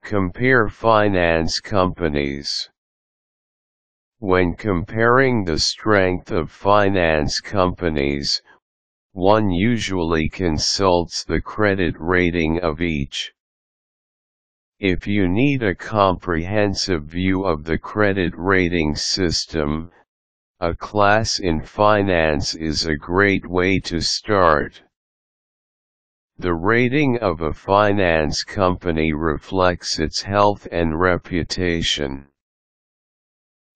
Compare finance companies. When comparing the strength of finance companies, one usually consults the credit rating of each. If you need a comprehensive view of the credit rating system, a class in finance is a great way to start. The rating of a finance company reflects its health and reputation.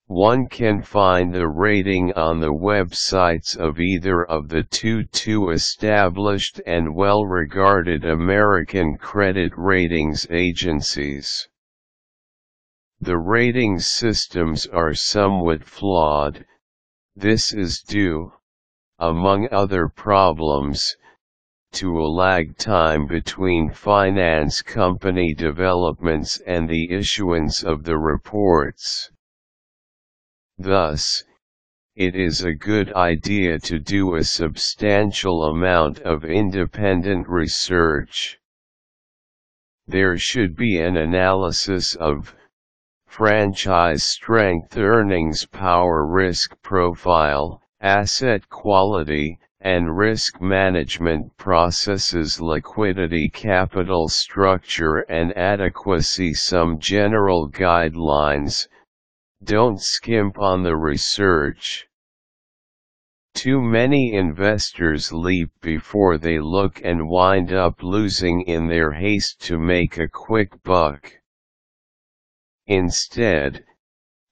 One can find the rating on the websites of either of the two established and well-regarded American credit ratings agencies. The rating systems are somewhat flawed. This is due, among other problems, to a lag time between finance company developments and the issuance of the reports. Thus, it is a good idea to do a substantial amount of independent research. There should be an analysis of franchise strength, earnings power, risk profile, asset quality, and risk management processes, liquidity capital structure and adequacy. Some general guidelines: don't skimp on the research. Too many investors leap before they look and wind up losing in their haste to make a quick buck. Instead,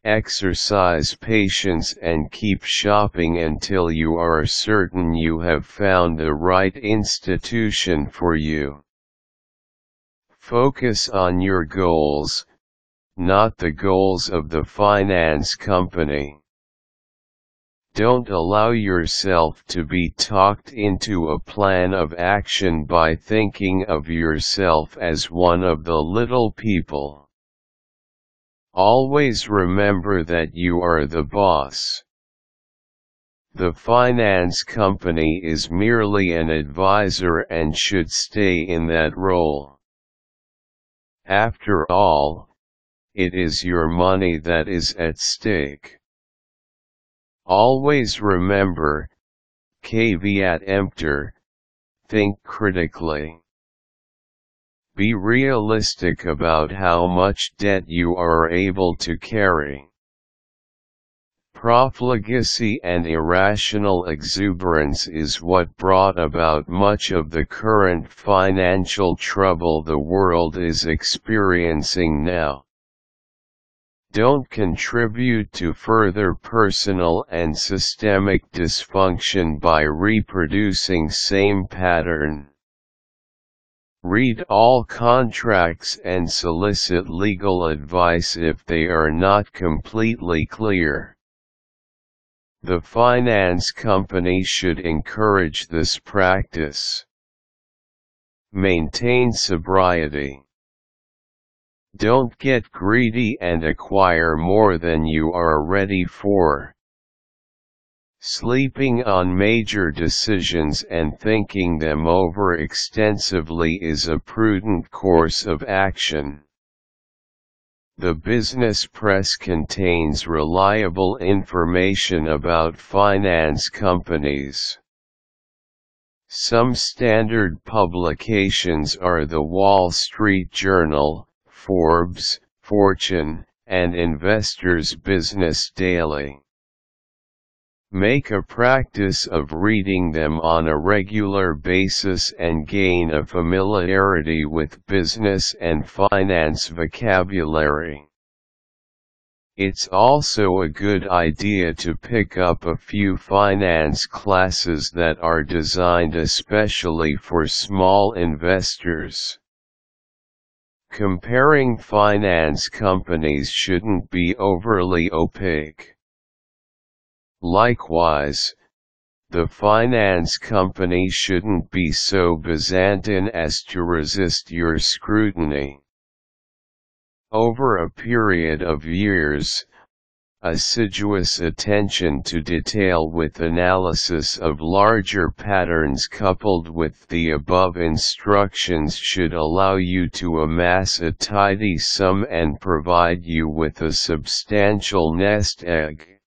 exercise patience and keep shopping until you are certain you have found the right institution for you. Focus on your goals, not the goals of the finance company. Don't allow yourself to be talked into a plan of action by thinking of yourself as one of the little people. Always remember that you are the boss. The finance company is merely an advisor and should stay in that role. After all, it is your money that is at stake. Always remember, caveat emptor, think critically. Be realistic about how much debt you are able to carry. Profligacy and irrational exuberance is what brought about much of the current financial trouble the world is experiencing now. Don't contribute to further personal and systemic dysfunction by reproducing same pattern. Read all contracts and solicit legal advice if they are not completely clear. The finance company should encourage this practice. Maintain sobriety. Don't get greedy and acquire more than you are ready for. Sleeping on major decisions and thinking them over extensively is a prudent course of action. The business press contains reliable information about finance companies. Some standard publications are the Wall Street Journal, Forbes, Fortune, and Investor's Business Daily. Make a practice of reading them on a regular basis and gain a familiarity with business and finance vocabulary. It's also a good idea to pick up a few finance classes that are designed especially for small investors. Comparing finance companies shouldn't be overly opaque. Likewise, the finance company shouldn't be so Byzantine as to resist your scrutiny. Over a period of years, Assiduous attention to detail with analysis of larger patterns coupled with the above instructions should allow you to amass a tidy sum and provide you with a substantial nest egg.